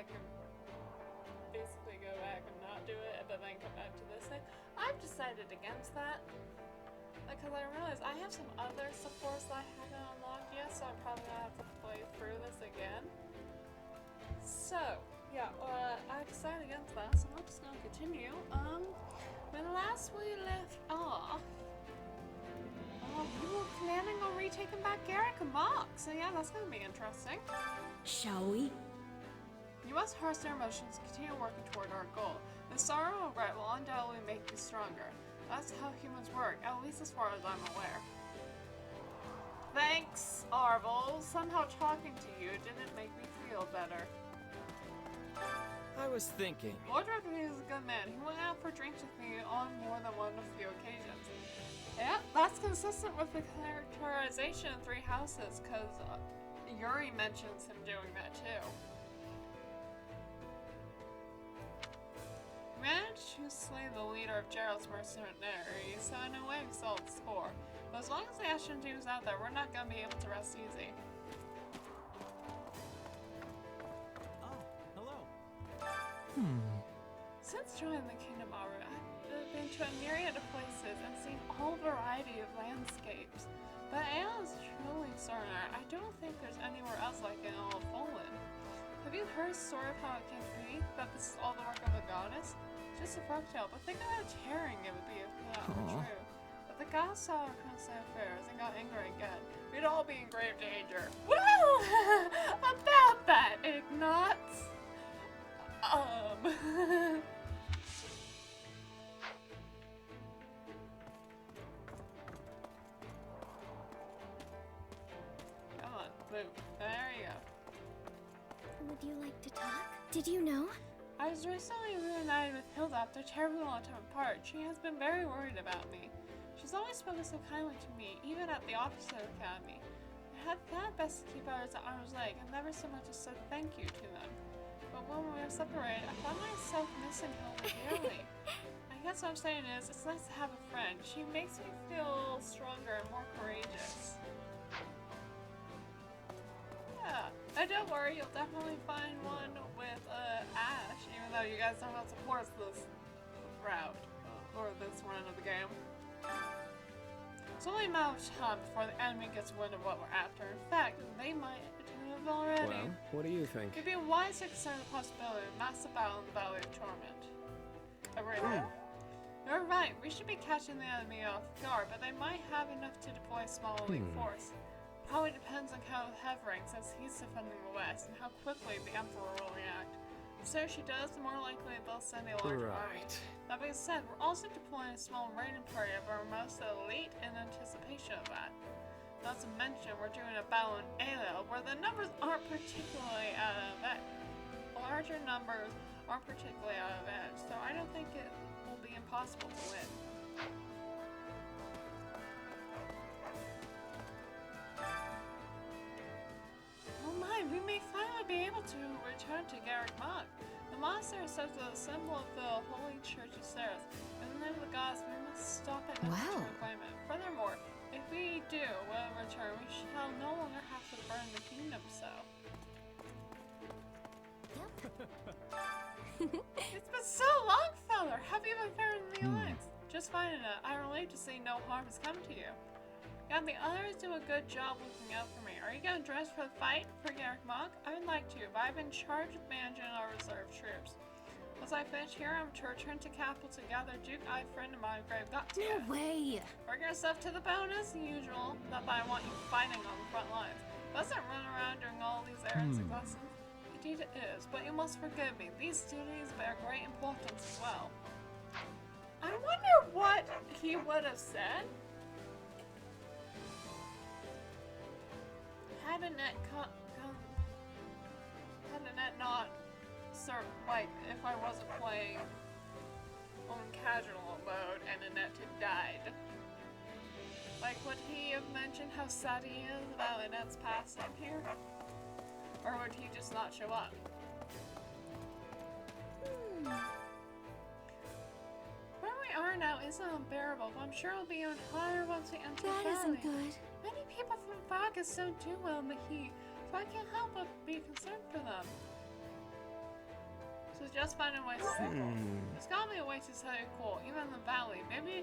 I can basically go back and not do it, but then come back to this thing. I've decided against that. Because I realized I have some other supports that I haven't unlocked yet, so I'm probably gonna have to play through this again. So, yeah, I decided against that, so I'm just gonna continue. When last we left off, we were planning on retaking back Garreg and Mach, so yeah, that's gonna be interesting. Shall we? You must harness their emotions and continue working toward our goal. The sorrow and regret will undoubtedly make you stronger. That's how humans work, at least as far as I'm aware. Thanks, Arvel. Somehow talking to you didn't make me feel better. I was thinking. Lord Rodriguez is a good man. He went out for drinks with me on more than one of a few occasions. Yep, that's consistent with the characterization in Three Houses, because Yuri mentions him doing that too. Managed to slay the leader of Gerald's mercenaries, so in a way we solved the score. But as long as the Ashen team is out there, we're not gonna be able to rest easy. Oh, hello. Since joining the Kingdom Aru, I've been to a myriad of places and seen all variety of landscapes. But Ale is truly extraordinary. I don't think there's anywhere else like it in all of Poland. Have you heard a story of how it came to be? That this is all the work of a goddess? Just a folktale, but think of how tearing it would be if that were true. But the gods saw our constant affairs and got angry again. We'd all be in grave danger. Well, about that, Ignatz. Come on, move. There you go. Would you like to talk? Did you know? I was recently reunited with Hilda after a terribly long time apart. She has been very worried about me. She's always spoken so kindly to me, even at the officer academy. I had thought best to keep others at arm's length and never so much as said thank you to them. But when we were separated, I found myself missing Hilda dearly. I guess what I'm saying is, it's nice to have a friend. She makes me feel stronger and more courageous. Yeah, and don't worry, you'll definitely find one with Ash, even though you guys don't have to force this route, or this run of the game. It's only a matter of time before the enemy gets wind of what we're after. In fact, they might do it already. Well, what do you think? It'd be wise to consider the possibility of a massive battle in the Valley of Torment. Agreed. You're right, we should be catching the enemy off guard, but they might have enough to deploy a small elite force. Probably depends on how Hevering, since he's defending the West, and how quickly the Emperor will react. The sooner she does, the more likely they'll send a larger army. That being said, we're also deploying a small raiding party of our most elite in anticipation of that. Not to mention, we're doing a battle in Aelil, where the numbers aren't particularly out of edge. Larger numbers aren't particularly out of edge, so I don't think it will be impossible to win. Oh my, we may finally be able to return to Garreg Mach. The monastery serves as a symbol of the Holy Church of Ceres. In the name of the gods, we must stop at nothing to reclaim it. Furthermore, if we do return, we shall no longer have to burn the kingdom so. It's been so long, feller! Have you been faring in the alliance? Just fine enough. I relate to see no harm has come to you. Yeah, the others do a good job looking out for me. Are you gonna dress for the fight for Garreg Mach? I would like to, but I've been charged with managing our reserve troops. Once I finish here, I'm to return to capital to gather Duke I friend of mine grave got to. No way! Work yourself to the bone as usual. Not that I want you fighting on the front lines. Doesn't run around doing all these errands and lessons. Indeed it is, but you must forgive me. These duties bear great importance as well. I wonder what he would have said had Annette not like if I wasn't playing on casual mode and Annette had died. Like, would he have mentioned how sad he is about Annette's passing here? Or would he just not show up? Where we are now isn't unbearable, but I'm sure it'll be even hotter once we enter the valley. That isn't good. Many people from Vagas don't do well in the heat, so I can't help but be concerned for them. So just find a way to stay cool. There's gotta be a way to stay cool, even in the valley. Maybe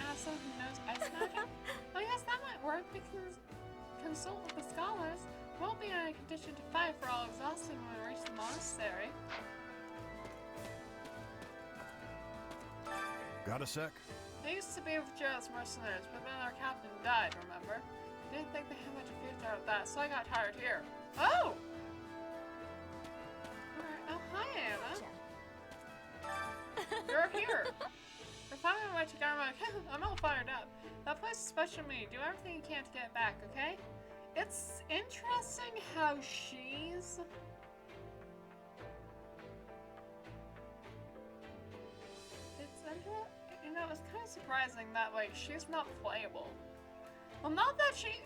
ask someone who knows ice magic? Oh yes, that might work. We can consult with the scholars. We'll be in a condition to fight for all exhausted when we reach the monastery. Got a sec? They used to be with Joe's mercenaries, but then our captain died, remember? Didn't think they had much future with that, so I got hired here. Oh! Alright, oh hi Anna. You're here. We're finding our way to Garreg. I'm all fired up. That place is special to me. Do everything you can to get it back, okay? It's interesting how she's... You know, it's kind of surprising that, like, she's not playable. Well, not that she...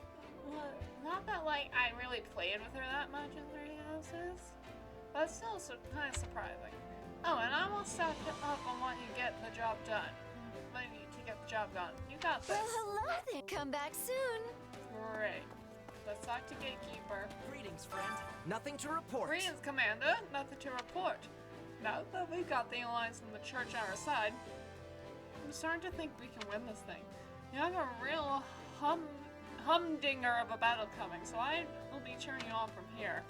Well, not that, like, I really played with her that much in 3 houses. But it's still kind of surprising. Oh, and I'm all stocked up on what you get the job done. What you need to get the job done. You got this. Well, hello there. Come back soon. Great. Let's talk to Gatekeeper. Greetings, friend. Nothing to report. Greetings, Commander. Nothing to report. Now that we've got the Alliance and the Church on our side, I'm starting to think we can win this thing. You have a real humdinger of a battle coming, so I will be cheering you on from here.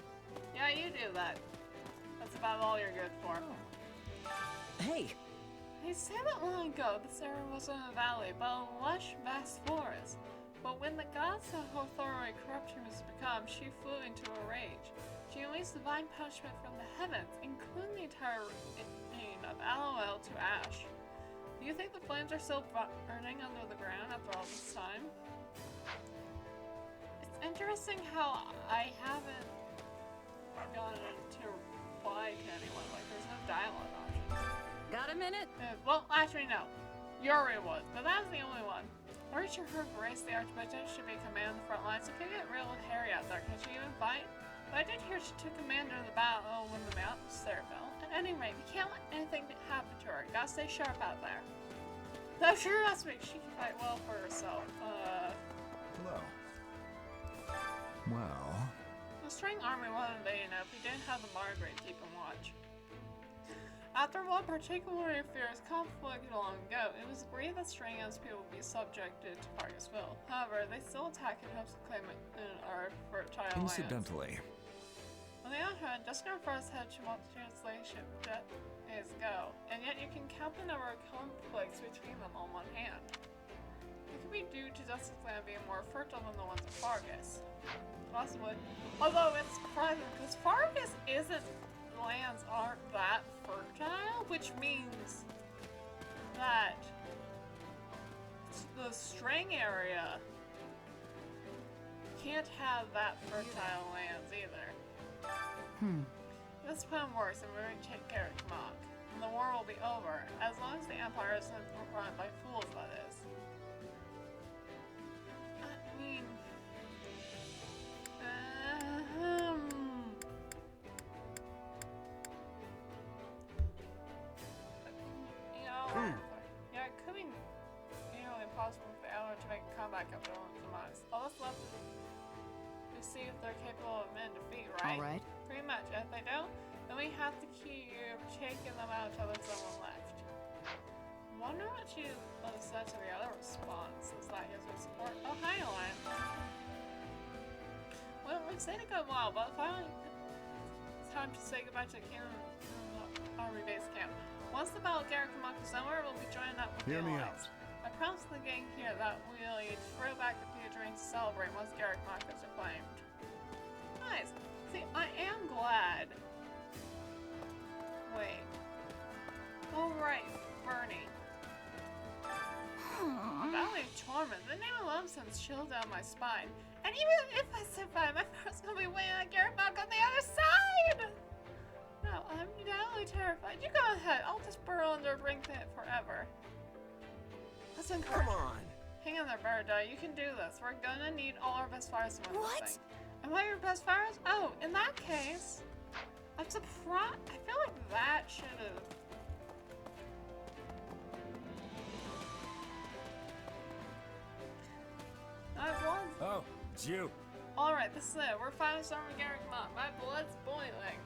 Yeah, you do that. That's about all you're good for. Hey! They say that long ago this area wasn't a valley, but a lush, vast forest. But when the gods saw how thoroughly corrupt she was become, she flew into a rage. She unleashed divine punishment from the heavens, including the entire reign of LOL to ash. Do you think the flames are still burning under the ground after all this time? It's interesting how I haven't gotten to reply to anyone. Like, there's no dialogue options. Got a minute? Well, actually, no. Yuri was, but that was the only one. Archer her grace, the Archbishop should be command of the front lines. It could get real hairy out there. Can she even fight? But I did hear she took command of the battle when the mountains fell. At any rate, we can't let anything happen to her. Gotta stay sharp out there. Though sure that's me. She can fight well for herself. Hello. Well... The string army wasn't big enough. We didn't have the Margaret keeping watch. After one particularly fierce conflict long ago, it was agreed that Stringham's people would be subjected to Fargus will. However, they still attack in hopes of claiming our fertile lands. Incidentally. On the other hand, Jessica first had tumultuous relationship days ago, and yet you can count the number of conflicts between them on one hand. It could be due to Jessica's land being more fertile than the ones of Fargus. Possibly. Although it's surprising, because Fargus isn't... lands aren't that fertile, which means that the string area can't have that fertile lands either. This plan works and we're going to take care of Mach, and the war will be over, as long as the Empire isn't run by fools, that is. I mean... Yeah, it could be nearly impossible for the Ally to make a comeback after all the demise. All that's left is to see if they're capable of men defeat, right? All right. Pretty much. If they don't, then we have to keep taking them out until there's someone left. Wonder what she said to the other responses that gives her support. Oh, hi, Alliance. Well, we've stayed a good while, but finally it's time to say goodbye to the Kingdom Army base camp. Once the battle of Garreg and Mach is over, we'll be joining up with the Alliance. I promised the gang here that we'll throw back a few drinks to celebrate once Garreg and Mach is reclaimed. Nice. See, I am glad. Wait. Oh right, Bernie. Valley of Torment. The name alone sends chills down my spine. And even if I survive, my first gonna be waiting on Garreg Mach on the other side. No, I'm definitely terrified. You go ahead. I'll just burrow under a drink pit forever. Let's encourage. Come on. Hang in there, Baradai. You can do this. We're gonna need all our best fires to win What? this thing. Am I your best fires? Oh, in that case, I'm surprised. I feel like that should have. Oh, it's you. Alright, this is it. We're finally starting with Garreg Mach. My blood's boiling.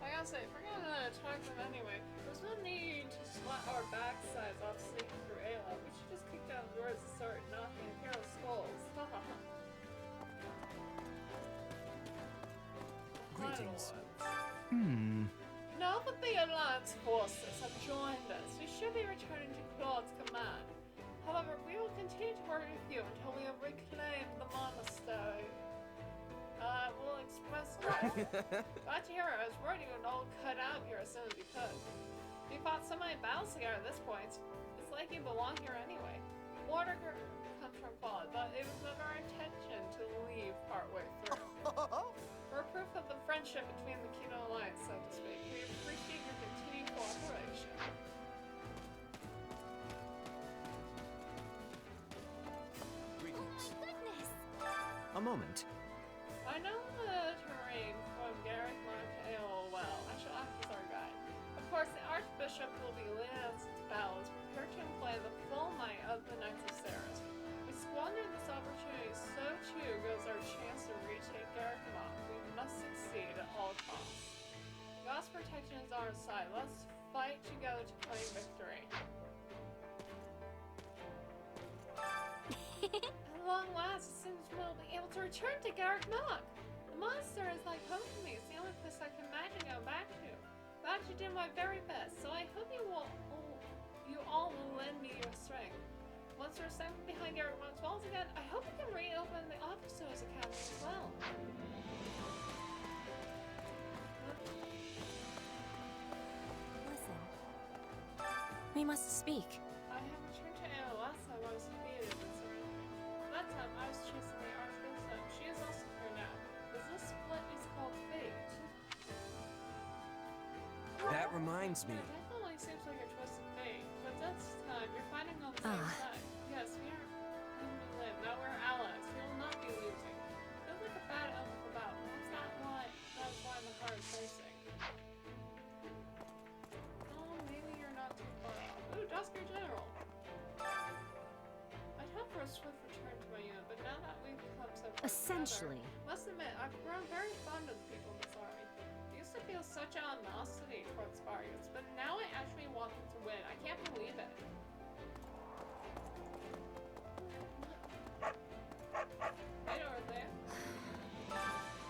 I gonna say, if we're gonna attack them anyway, there's no need to sweat our backsides off sneaking through Ayla. We should just kick down doors and start knocking Imperial skulls. Greetings. Now that the Alliance forces have joined us, we should be returning to Claude's command. However, we will continue to work with you until we have reclaimed the monastery. We'll express glad to hear it. I was worried you would all cut out here as soon as you could. We fought so many battles together at this point. It's like you belong here anyway. Order comes from Claude, but it was never our intention to leave partway through. We're proof of the friendship between the Kino Alliance, so to speak. We appreciate your continued cooperation. Greetings. Oh my goodness! A moment. I know the terrain from Garreg, Mach, and well. I shall act as our guide. Of course, the Archbishop will be leading us into battle as we prepare to employ the full might of the Knights of Ceres. We squandered this opportunity, so too goes our chance to retake Garreg Mach. We must succeed at all costs. God's protection is on our side. Let's fight together to claim victory. At long last, it seems we'll be able to return to Garreg Mach. The monastery is like home to me. It's the only place I can imagine going back to. I've actually did my very best, so I hope you all will lend me your strength. Once we're safe behind Garreg Mach's walls again, I hope we can reopen the Officers Academy as well. Listen. We must speak. I have returned to Ayla. Last time I was defeated and surrendered. That time I was chasing the Archbishop. She is also here now. Is this what is called fate? That reminds me. It definitely seems like a twist of fate, but this time you're fighting on the same side. Yes, we are enemy live. Now we're allies. We will not be losing. Feels like a bad omen for battle. That's why my heart is racing. Oh, maybe you're not too far off. Ooh, Dusker General. I'd hope for a swift return to my unit, but now that we've come so far Essentially. together, must admit, I've grown very fond of the people in this army. I used to feel such animosity towards Spartans, but now I actually want them to win. I can't believe it. Hey, Dorothea.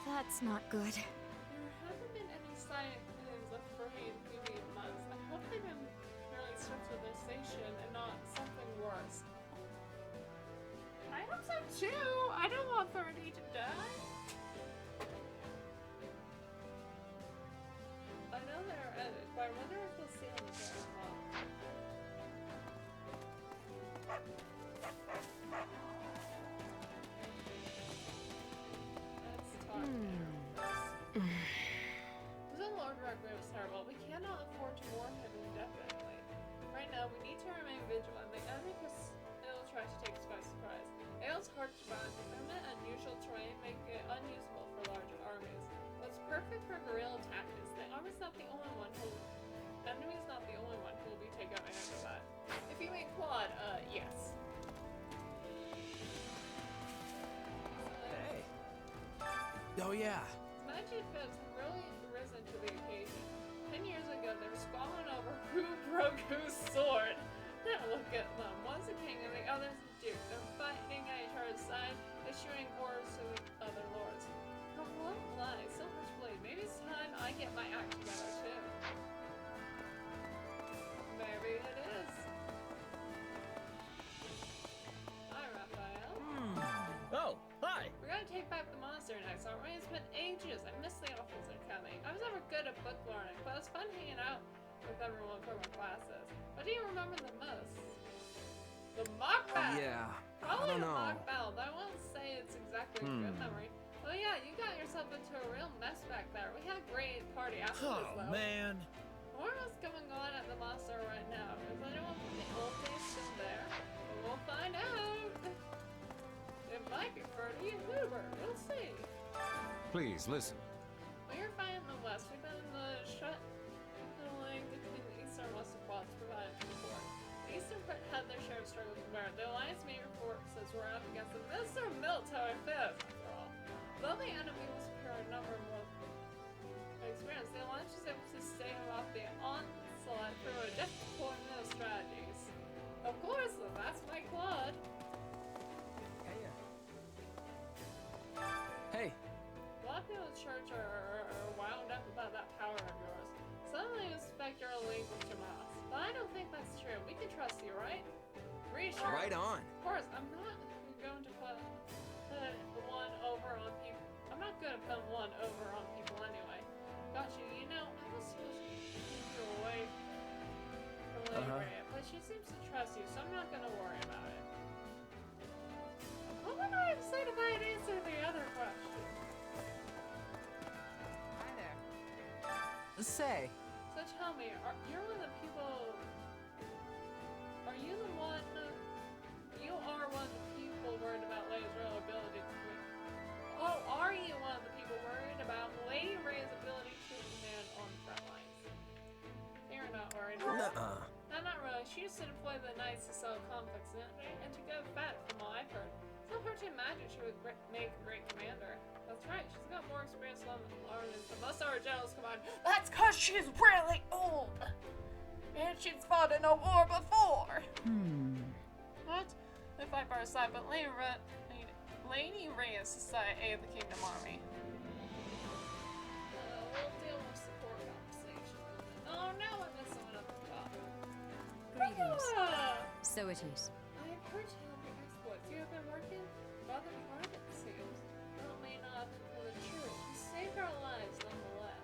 That's not good. There haven't been any sightings of Furry in previous months. I hope they've been fairly strict with their station and not something worse. I hope so too! I don't want Furry to die! I know they're edited, but I wonder if we'll see them again or not. Let's talk now. The Lord Record was terrible. We cannot afford to warn him indefinitely. Right now, we need to remain vigilant. The enemy will try to take us by surprise. Ayla's hard to find. Permanent, unusual terrain make it unusable for larger armies. What's perfect for guerrilla tactics, the enemy's not the only one who will be taken out after that. If you mean Claude, yes. Hey. Oh yeah. Magic bibs have really risen to the occasion. 10 years ago, they were squabbling over who broke whose sword. Now look at them. One's a king and the other's a duke. They're fighting at each other's side, issuing orders to other lords. I won't lie, so much blade. Maybe it's time I get my act together too. Maybe it is. Hi, Raphael. Oh, hi. We're gonna take back the monastery next, aren't we? It's been ages. I miss the Officer Academy. I was never good at book learning, but it was fun hanging out with everyone from our classes. What do you remember the most? The Mach battle! Yeah. Probably I don't the know. Mach battle, but I won't say it's exactly a good memory. Oh yeah, you got yourself into a real mess back there. We had a great party after this Oh, though. man. What else going on at the monastery right now? Is anyone from the old days still there? Well, we'll find out. It might be Ferdy and Hoover. We'll see. Please listen. Well, you're fine in the west. We've been in the shut-in between the east and western quads provided support. The eastern front had their share of struggles with Merit. The Alliance main report says we're up against the Minister of Military Affairs, after all. Though the enemy was superior in number and more, experience, the Alliance was able to stay off the onslaught through a deft deployment of strategies. Of course, that's my quad. Hey. A lot of people in church are wound up about that power of yours. Suddenly you suspect you're a link to Mach. But I don't think that's true. We can trust you, right? Reassure. Right on. Of course, I'm not going to put one over on people. I'm not going to put one over on people anyway. Gotcha. You know, I was supposed to keep you away from Lady Rhea, but she seems to trust you, so I'm not going to worry about it. What would I have said if I had answered the other question? Hi there. Say. So tell me, you're one of the people. Are you the one? You are one of the people worried about Leia's real ability to command. Oh, are you one of the people worried about Lady Rhea's ability to command on the front lines? You're not worried. Nuh-uh. No, not really. She used to deploy the knights to settle conflicts and to go fat, from what I've heard. It's not hard to imagine she would make a great commander. That's right, she's got more experience on than most of our generals combined. That's cause she's really old! And she's fought in a war before! What? If I burst out, but Lady Rhea is society of the Kingdom Army. We'll deal with support conversation. Oh no, I missed someone up the top. Greetings. Ah! So it is. I have heard tell of your exploits. You have been working rather hard, it seems. Well, it may not have been for the truth. You saved our lives nonetheless.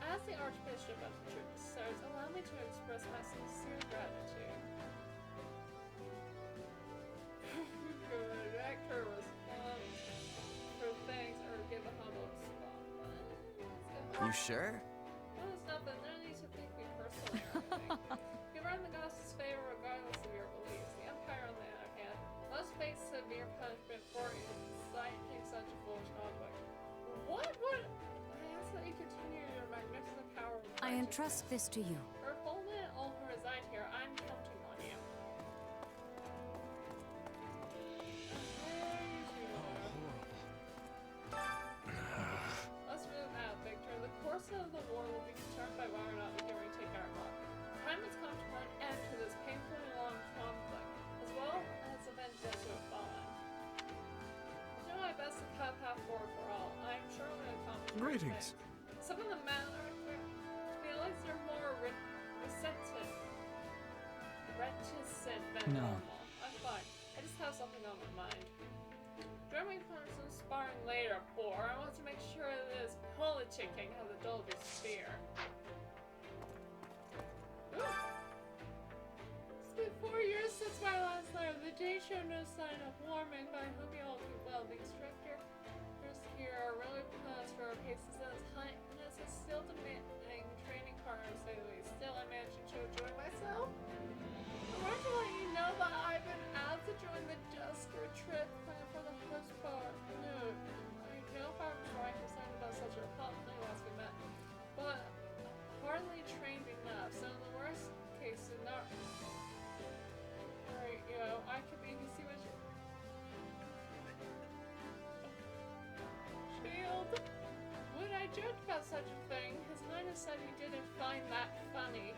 As the Archbishop of the Truth, sirs, allow me to express my sincere gratitude. Good. Actor response for thanks or give a humble response. Let's go. You sure? Well, it's nothing. No need to think me personally or anything. You run the gospel's favor regardless of your beliefs. The Empire, on the other hand, must face severe punishment for inciting such a foolish conflict. What would... I ask that you continue your magnificent power of I righteousness. entrust this to you. For Holman all who reside here, I'm counting on you. Let's move out, Victor. The course of the war will be determined by whether or not we can retake our Mach. Time has come to put an end to this painfully long conflict, as well as avenge those who have fallen. I'll do my best to cut a path forward for all. I am sure we'll accomplish great Greetings. things. Some of the men are feel like they're more reticent than normal. I'm fine. I just have something on my mind. Join me for some sparring later, Boar. I want to make sure this politicking has a dull spear. Ooh. It's been 4 years since my last letter. The day showed no sign of warming, but I hope you all do well. The instructor here are really plans for our paces, and His Highness is still demanding training partners, say the least. Still, I managed to enjoy myself. I wanted to let you know that I've been asked to join the Dusker trip planned for the first part. No, I know if I was right concerned about such a public last we met, but hardly trained enough. So in the worst case, not. Alright, you know, I could be. You see what? Shield. When I joked about such a thing, His Highness said he didn't find that funny.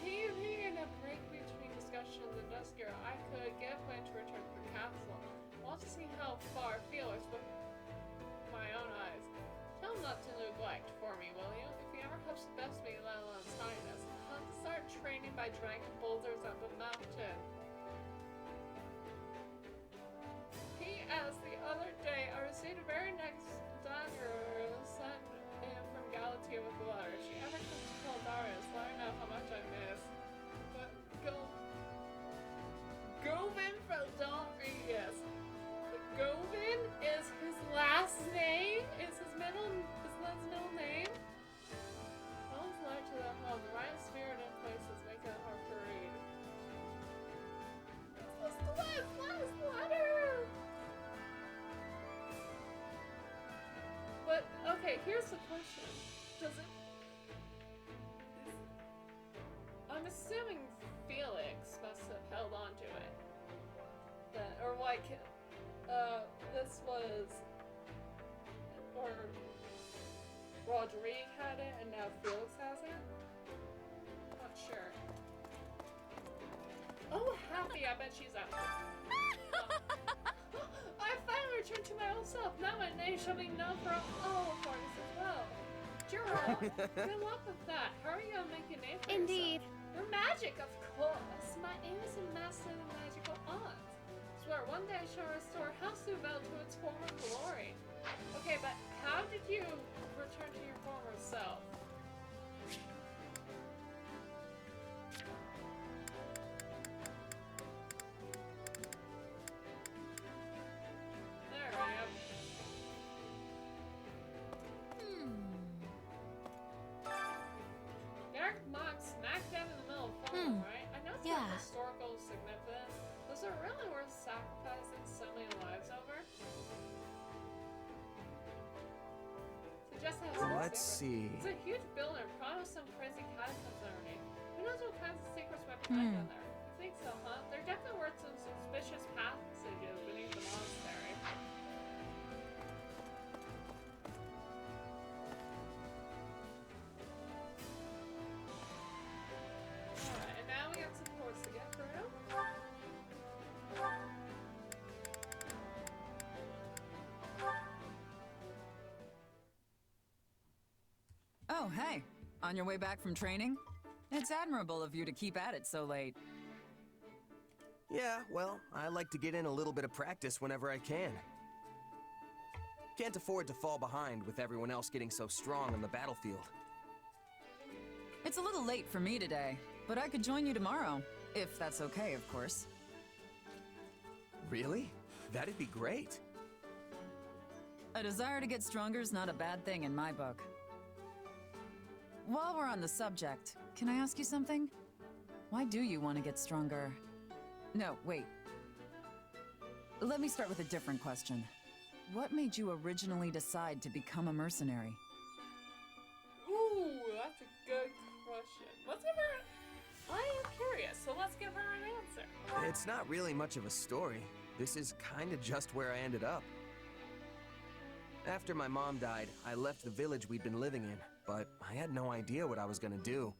He in a break between discussions and Dusker, I could get a plan to return to the castle. Want to see how far Felix with my own eyes. Tell him not to neglect for me, will you? If he ever hopes to best me, let alone His Highness, I'll have to start training by dragging boulders up a mountain. P.S. The other day, I received a very next dagger sent in from Galatea with a letter. She ever comes to tell Darius, let her know how much I miss. But Govin from Darius. Govin is his last name? Is his middle name? Helen's letter to the home. The right spirit in places make it hard to read. This was the last letter! But, okay, here's the question. Does it... I'm assuming Felix must have held on to it. Or like, this was... Or Rodrigue had it and now Felix has it? Not sure. Oh, happy! I bet she's out. I finally returned to my old self. Now my name shall be known for all parties as well. Juro, good luck with that. How are you gonna make a name for Indeed. yourself? Your magic, of course. My aim is to master the magical arts. Swear one day I shall restore House Nouvelle to its former glory. Okay, but how did you return to your former self? There I am. Garreg Mach smack dab in the middle of farming, right? I know it's not historical significance. Was it really worth sacrificing so many lives over? Suggest that it's Let's see. It's a huge building, probably with some crazy catacombs underneath. Who knows what kinds of secrets might be hiding down there? You think so, huh? There definitely were some suspicious passages beneath the monastery. Alright, and now we got some ports to get through. Oh, hey. On your way back from training? It's admirable of you to keep at it so late. Yeah, well, I like to get in a little bit of practice whenever I can. Can't afford to fall behind with everyone else getting so strong on the battlefield. It's a little late for me today, but I could join you tomorrow. If that's okay, of course. Really? That'd be great. A desire to get stronger is not a bad thing in my book. While we're on the subject, can I ask you something? Why do you want to get stronger? No, wait. Let me start with a different question. What made you originally decide to become a mercenary? Ooh, that's a good question. Let's give her. I am curious, so let's give her an answer. It's not really much of a story. This is kinda just where I ended up. After my mom died, I left the village we'd been living in, but I had no idea what I was gonna do.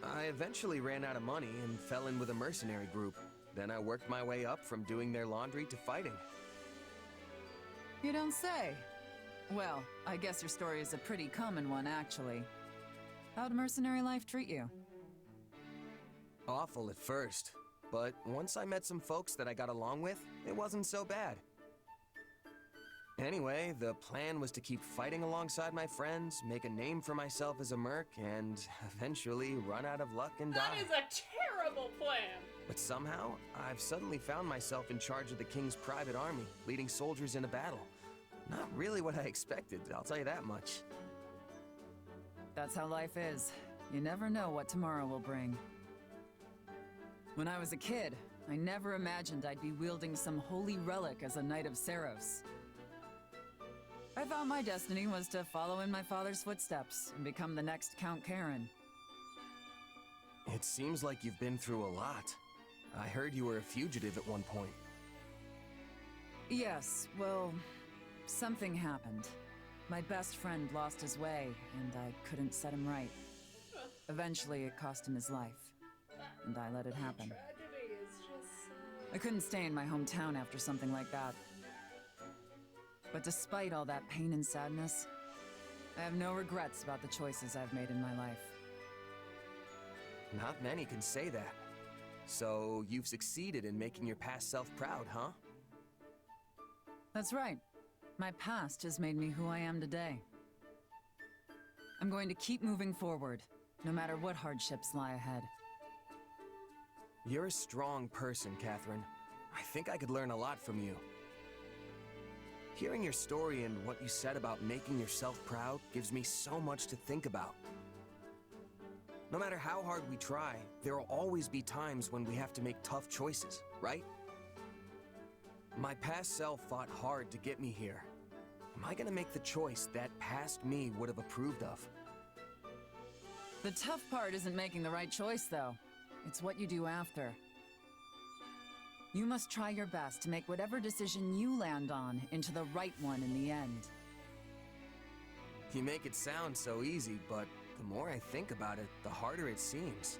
I eventually ran out of money and fell in with a mercenary group. Then I worked my way up from doing their laundry to fighting. You don't say. Well, I guess your story is a pretty common one, actually. How'd mercenary life treat you? Awful at first, but once I met some folks that I got along with, it wasn't so bad. Anyway, the plan was to keep fighting alongside my friends, make a name for myself as a merc, and eventually run out of luck and die. That is a terrible plan. But somehow, I've suddenly found myself in charge of the king's private army, leading soldiers in a battle. Not really what I expected, I'll tell you that much. That's how life is. You never know what tomorrow will bring. When I was a kid, I never imagined I'd be wielding some holy relic as a Knight of Seros. I thought my destiny was to follow in my father's footsteps and become the next Count Karen. It seems like you've been through a lot. I heard you were a fugitive at one point. Yes, well, something happened. My best friend lost his way, and I couldn't set him right. Eventually, it cost him his life, and I let it happen. Tragedy is just I couldn't stay in my hometown after something like that. But despite all that pain and sadness, I have no regrets about the choices I've made in my life. Not many can say that. So, you've succeeded in making your past self proud, huh? That's right. My past has made me who I am today. I'm going to keep moving forward, no matter what hardships lie ahead. You're a strong person, Catherine. I think I could learn a lot from you. Hearing your story and what you said about making yourself proud gives me so much to think about. No matter how hard we try, there will always be times when we have to make tough choices, right? My past self fought hard to get me here. Am I gonna make the choice that past me would have approved of? The tough part isn't making the right choice, though. It's what you do after. You must try your best to make whatever decision you land on into the right one in the end. You make it sound so easy, but the more I think about it, the harder it seems.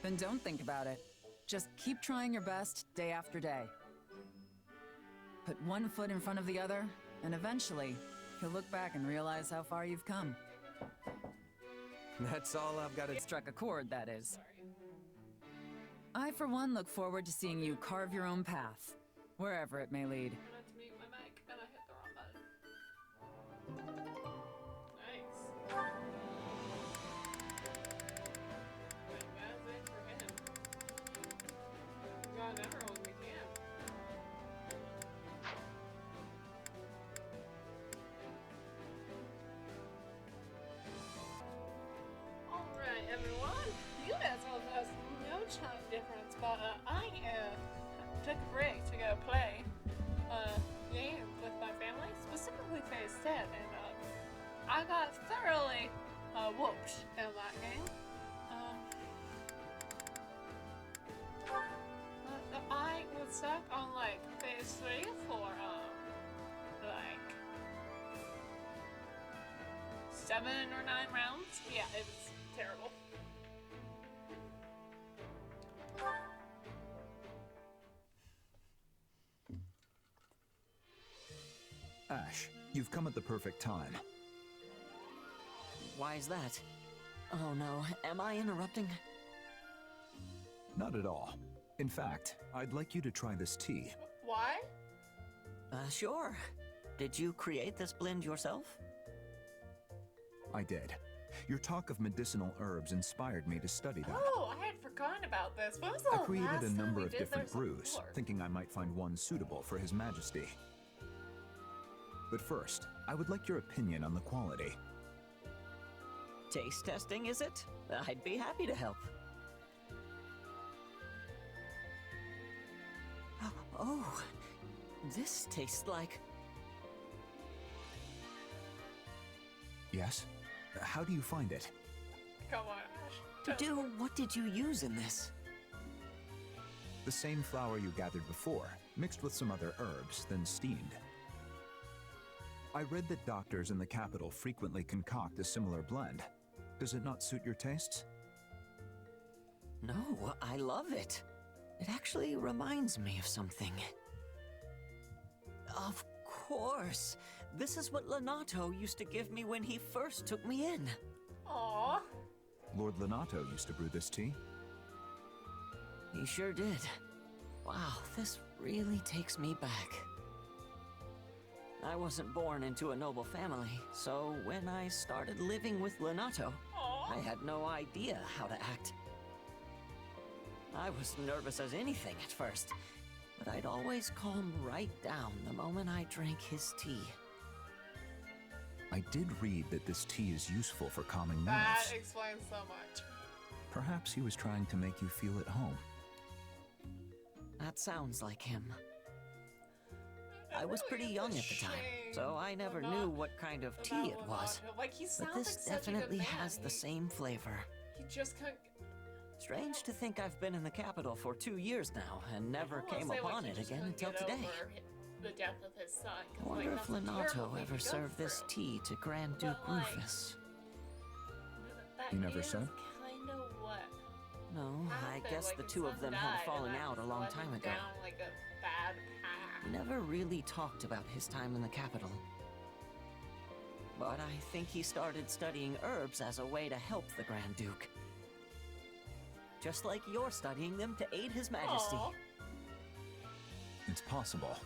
Then don't think about it. Just keep trying your best day after day. Put one foot in front of the other, and eventually, you'll look back and realize how far you've come. That's all I've got to... Struck a chord, that is. Sorry. I, for one, look forward to seeing you carve your own path, wherever it may lead. I meant to mute my mic, and I hit the wrong button. Nice. Wait, that's it for him. We got everyone we can. Alright, everyone. You guys will notice no time difference, but I took a break to go play game with my family, specifically Phase 10, and I got thoroughly whooped in that game. I was stuck on like Phase 3 for like 7 or 9 rounds. Yeah, it was terrible. Ash, you've come at the perfect time. Why is that? Oh no, am I interrupting? Not at all. In fact, I'd like you to try this tea. Why? Sure. Did you create this blend yourself? I did. Your talk of medicinal herbs inspired me to study that. Oh, I had forgotten about this. When was the I last created a time number we of did different this brews, before? thinking I might find one suitable for His Majesty. But first, I would like your opinion on the quality. Taste testing, is it? I'd be happy to help. Oh, this tastes like... Yes? How do you find it? Come on, Ash. What did you use in this? The same flour you gathered before, mixed with some other herbs, then steamed. I read that doctors in the capital frequently concoct a similar blend. Does it not suit your tastes? No, I love it. It actually reminds me of something. Of course! This is what Lenato used to give me when he first took me in. Aww. Lord Lenato used to brew this tea. He sure did. Wow, this really takes me back. I wasn't born into a noble family, so when I started living with Lenato, I had no idea how to act. I was nervous as anything at first, but I'd always calm right down the moment I drank his tea. I did read that this tea is useful for calming That nerves. explains so much. Perhaps he was trying to make you feel at home. That sounds like him. I was pretty young at the time, so I never knew what kind of tea it was. Like, he sounds But this like such a good definitely man. has the same flavor. He just can't. Strange to think I've been in the capital for 2 years now and never came upon it again until today. The death of his son. I wonder if Lenato ever served this tea to Grand Duke Rufus. He never said? Kinda what No, I happened, guess like, the his two of son them died, had a and falling that out a long led time him ago. Down, like, a bad path. We never really talked about his time in the capital. But I think he started studying herbs as a way to help the Grand Duke. Just like you're studying them to aid His Majesty. Aw. It's possible.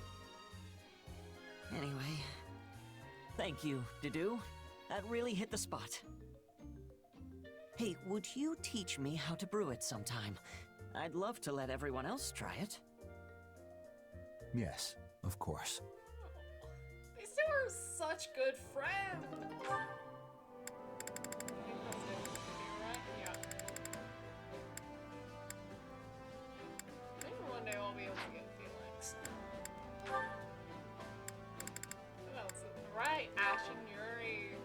Anyway, thank you, Dedu. That really hit the spot. Hey, would you teach me how to brew it sometime? I'd love to let everyone else try it. Yes, of course. These two are such good friends. I think that's it. Right? Yeah. Maybe one day I'll be able to get Felix. What else? Right, Ash and Yuri.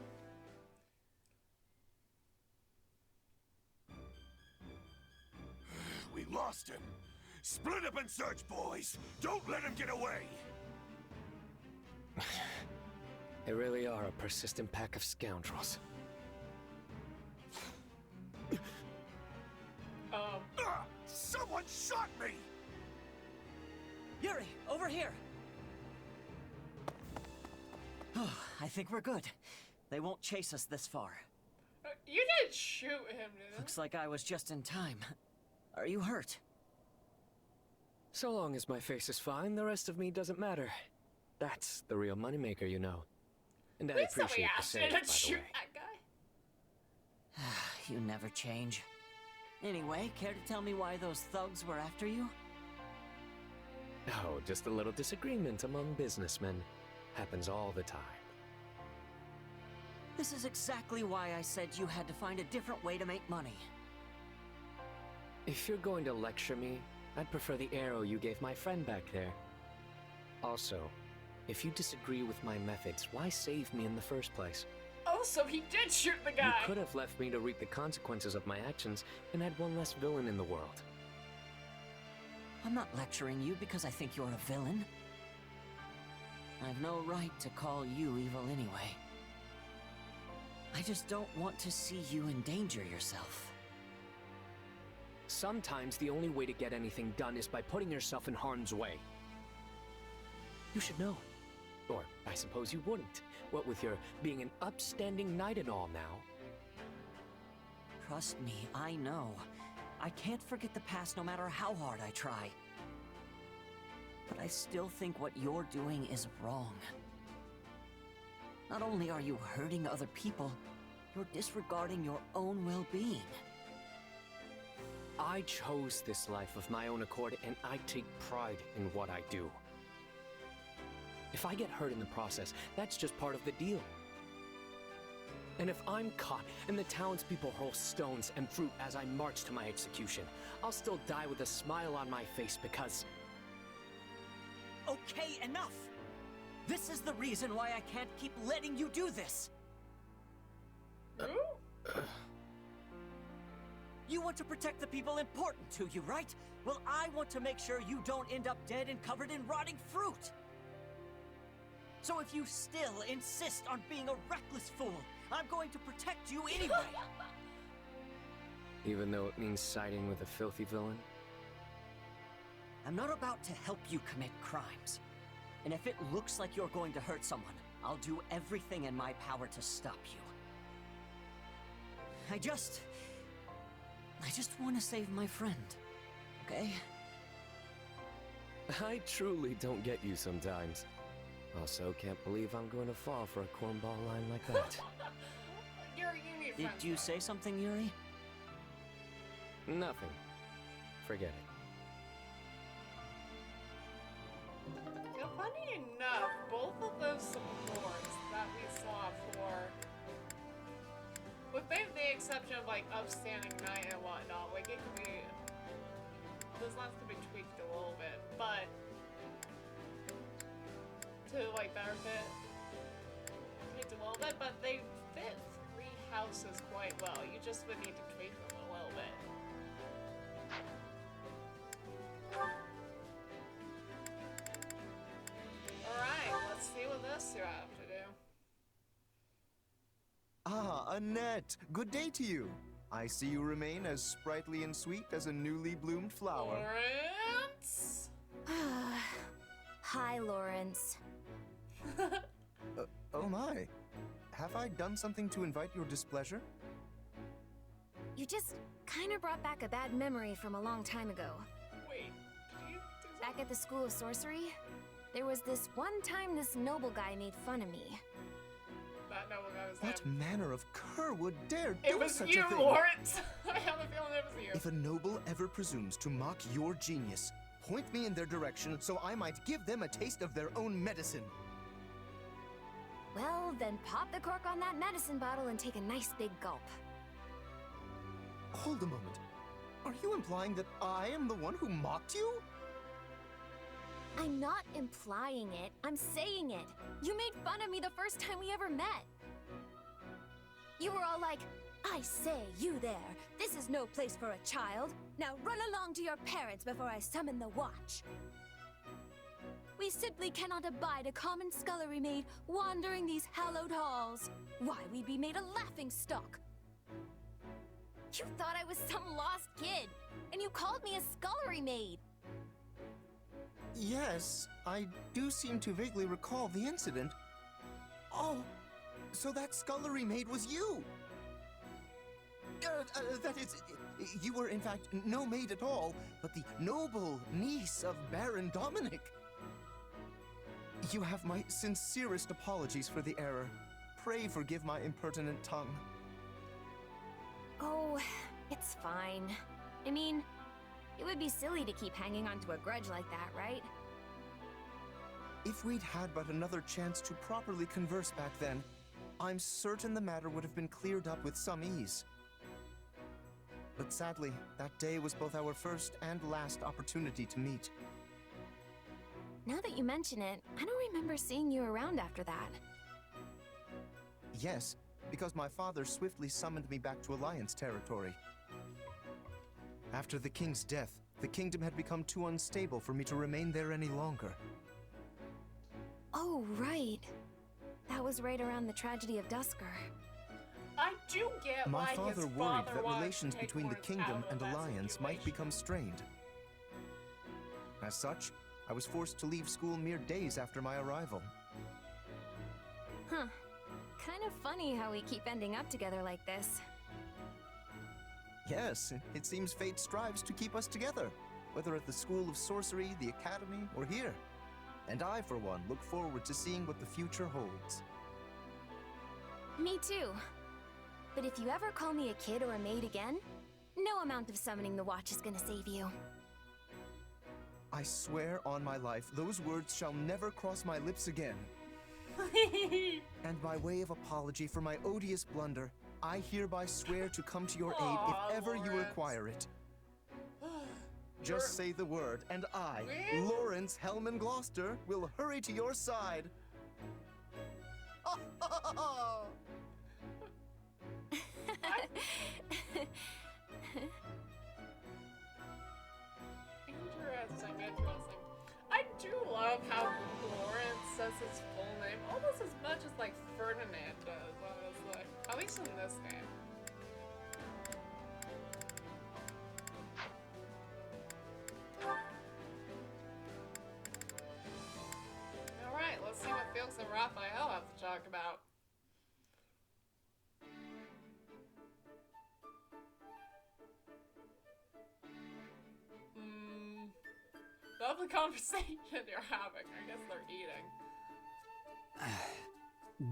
We lost him. Split up and search, boys. Don't let him get away. They really are a persistent pack of scoundrels. Someone shot me! Yuri, over here! Oh, I think we're good. They won't chase us this far. You didn't shoot him, did you? Looks like I was just in time. Are you hurt? So long as my face is fine, the rest of me doesn't matter. That's the real moneymaker, you know. And I Please tell me appreciate the Ashton save, by didn't the shoot way. that guy. You never change. Anyway, care to tell me why those thugs were after you? Oh, just a little disagreement among businessmen. Happens all the time. This is exactly why I said you had to find a different way to make money. If you're going to lecture me, I'd prefer the arrow you gave my friend back there. Also, if you disagree with my methods, why save me in the first place? Oh, so he did shoot the guy. You could have left me to reap the consequences of my actions and had one less villain in the world. I'm not lecturing you because I think you're a villain. I've no right to call you evil anyway. I just don't want to see you endanger yourself. Sometimes the only way to get anything done is by putting yourself in harm's way. You should know. Or, I suppose you wouldn't. What with your being an upstanding knight and all now. Trust me, I know. I can't forget the past no matter how hard I try. But I still think what you're doing is wrong. Not only are you hurting other people, you're disregarding your own well-being. I chose this life of my own accord, and I take pride in what I do. If I get hurt in the process, that's just part of the deal. And if I'm caught and the townspeople hurl stones and fruit as I march to my execution, I'll still die with a smile on my face because... Okay, enough! This is the reason why I can't keep letting you do this! You want to protect the people important to you, right? Well, I want to make sure you don't end up dead and covered in rotting fruit! So if you still insist on being a reckless fool, I'm going to protect you anyway! Even though it means siding with a filthy villain? I'm not about to help you commit crimes. And if it looks like you're going to hurt someone, I'll do everything in my power to stop you. I just want to save my friend, okay? I truly don't get you sometimes. Also, can't believe I'm going to fall for a cornball line like that. You need Did friends, you though. say something, Yuri? Nothing. Forget it. Yeah, funny enough, both of those supports that we saw for, with maybe the exception of like upstanding knight and whatnot, like it could be, those lines could be tweaked a little bit, but to like better fit, tweaked a little bit, but they fit three houses quite well. You just would need to tweak them a little bit. Alright, let's see what this you have to do. Ah, Annette! Good day to you. I see you remain as sprightly and sweet as a newly bloomed flower. Lawrence? Hi, Lawrence. Oh my. Have I done something to invite your displeasure? You just kind of brought back a bad memory from a long time ago. Wait, did you do Back at the School of Sorcery, there was this one time this noble guy made fun of me. that noble guy was What him? manner of cur would dare It do was such you, a thing? Lawrence! I have a feeling it was you. If a noble ever presumes to mock your genius, point me in their direction so I might give them a taste of their own medicine. Well, then pop the cork on that medicine bottle and take a nice big gulp. Hold a moment. Are you implying that I am the one who mocked you? I'm not implying it, I'm saying it. You made fun of me the first time we ever met. You were all like, I say, you there, this is no place for a child. Now run along to your parents before I summon the watch. We simply cannot abide a common scullery maid wandering these hallowed halls. Why, we'd be made a laughing stock. You thought I was some lost kid, and you called me a scullery maid. Yes, I do seem to vaguely recall the incident. Oh, so that scullery maid was you! That is, you were in fact no maid at all, but the noble niece of Baron Dominic. You have my sincerest apologies for the error. Pray forgive my impertinent tongue. Oh, it's fine. I mean, it would be silly to keep hanging on to a grudge like that, right? If we'd had but another chance to properly converse back then, I'm certain the matter would have been cleared up with some ease. But sadly, that day was both our first and last opportunity to meet. Now that you mention it, I don't remember seeing you around after that. Yes, because my father swiftly summoned me back to Alliance territory. After the king's death, the kingdom had become too unstable for me to remain there any longer. Oh, right. That was right around the tragedy of Dusker. I do get My why father his worried father that wanted to relations take between the Lawrence kingdom out and of that Alliance might situation. become strained. As such, I was forced to leave school mere days after my arrival. Huh. Kind of funny how we keep ending up together like this. Yes, it seems fate strives to keep us together, whether at the School of Sorcery, the Academy, or here. And I, for one, look forward to seeing what the future holds. Me too. But if you ever call me a kid or a maid again, no amount of summoning the watch is gonna save you. I swear on my life, those words shall never cross my lips again. And by way of apology for my odious blunder, I hereby swear to come to your aid if ever you require it. Just say the word, and I, Lawrence Hellman Gloucester, will hurry to your side. Interesting. I do love how Lawrence says his full name almost as much as like Ferdinand does, honestly. At least in this game. Alright, let's see what Felix and Raphael have to talk about. Lovely conversation you're having. I guess they're eating.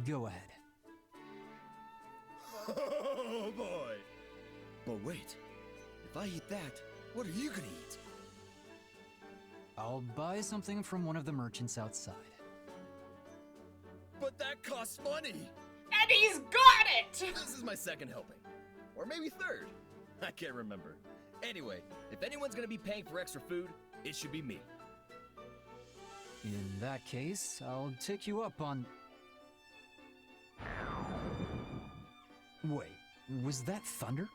Go ahead. Oh boy! But wait, if I eat that, what are you gonna eat? I'll buy something from one of the merchants outside. But that costs money! And he's got it! This is my second helping. Or maybe third. I can't remember. Anyway, if anyone's gonna be paying for extra food, it should be me. In that case, I'll take you up on... Wait, was that thunder?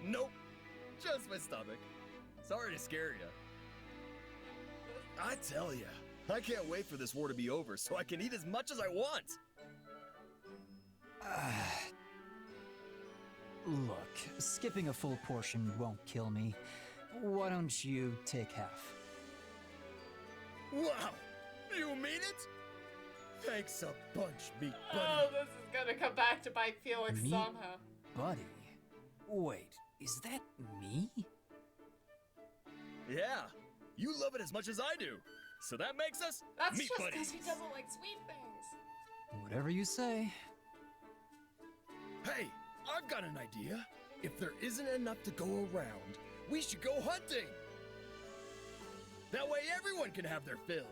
Nope. Just my stomach. Sorry to scare you. I tell ya, I can't wait for this war to be over so I can eat as much as I want. Look, skipping a full portion won't kill me. Why don't you take half? Wow! You mean it? Thanks a bunch, meat buddy. Oh, this is gonna come back to bite Felix Meat somehow. Buddy? Wait, is that me? Yeah, you love it as much as I do. So that makes us That's meat just buddies. because he doesn't like sweet things. Whatever you say. Hey, I've got an idea. If there isn't enough to go around, we should go hunting. That way everyone can have their fill.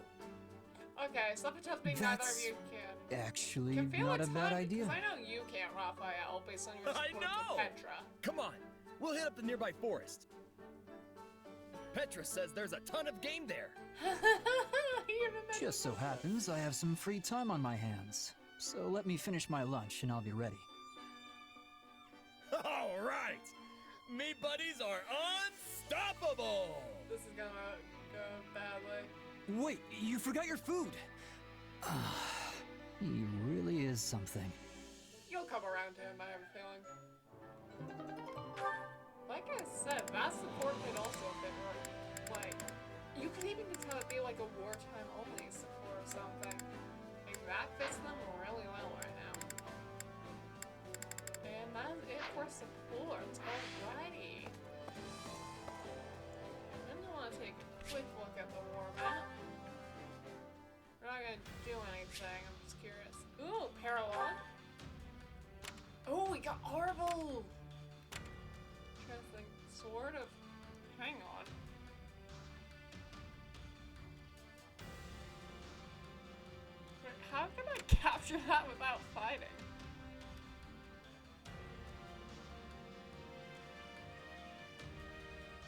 Okay, so tells me neither of you can. Actually Can not Felix a bad hunt? idea. 'Cause I know you can't, Raphael, based on your I support know! of Petra. Come on, we'll hit up the nearby forest. Petra says there's a ton of game there. Just so happens I have some free time on my hands. So let me finish my lunch and I'll be ready. All right, meat buddies are unstoppable. This is gonna go badly. Wait, you forgot your food! He really is something. You'll come around to him, I have a feeling. Like I said, that support could also have been like, you could even tell it be like a wartime only support or something. Like that fits them really well right now. And that's it for supports. Alrighty. Then I want to take a quick look at the war map. We're not gonna do anything, I'm just curious. Ooh, parallel. Oh, we got Arvel! Interesting. Sort of. Hang on. Wait, how can I capture that without fighting?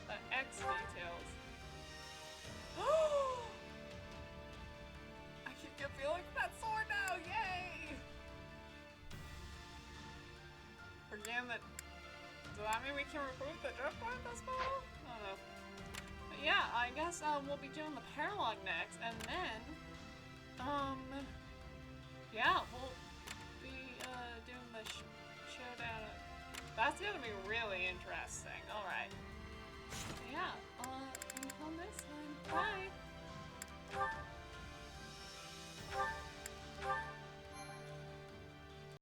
The X details. I can get feeling that sword now! Yay! Again, that. Does that mean we can recruit the Driftwood this battle? I don't know. But yeah, I guess we'll be doing the paralog next, and then, yeah, we'll be doing the showdown. That's gonna be really interesting. All right. Yeah. Until next time. Bye.